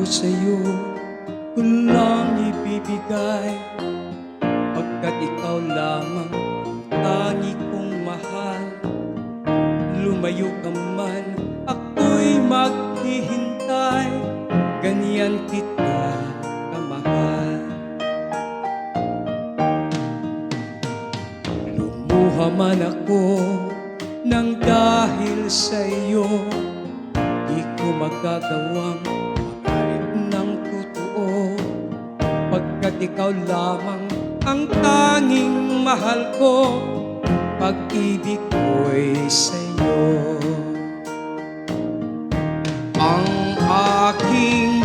sa'yo ko lang ibibigay, pagkat ikaw lamang tangi kong mahal. Lumayo ka man, ako'y maghihintay, ganyan kita kamahal. Lumuha man ako nang dahil sa'yo, di ko magagawang magalit ng totoo, pagkat ikaw lamang ang tanging mahal ko, pag-ibig ko'y sa'yo. Ang aking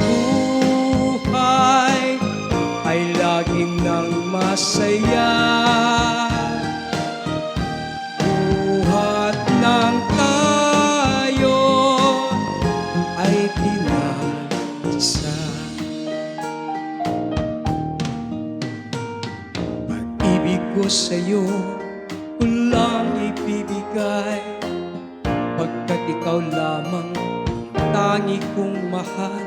buhay ay laging nang masaya, buhat ng tayo ay pinag-isa. Pag-ibig ko sa'yo ko lang ibibigay, pagkat ikaw lamang tangi kong mahal.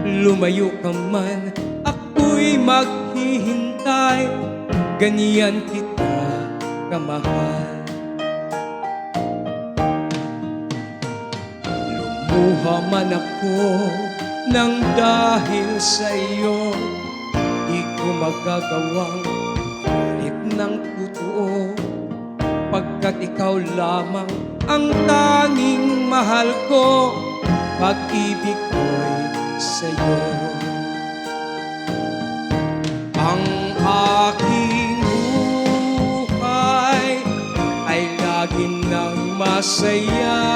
Lumayo ka man, ako'y maghihintay, ganyan kita kamahal. Lumuha man ako nang dahil sa'yo, di ko magagawang magalit ng totoo, pagkat ikaw lamang ang tanging mahal ko, pag-ibig ko'y sa'yo. Ang aking buhay ay laging nang masaya,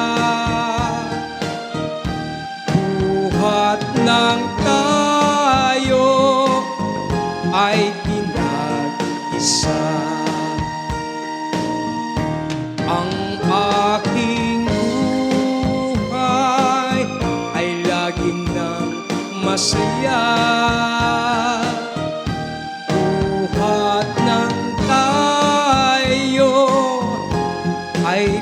buhat ng tayo ay pinag-isa. Ang aking buhay ay laging nang masaya, buhat ng tayo ay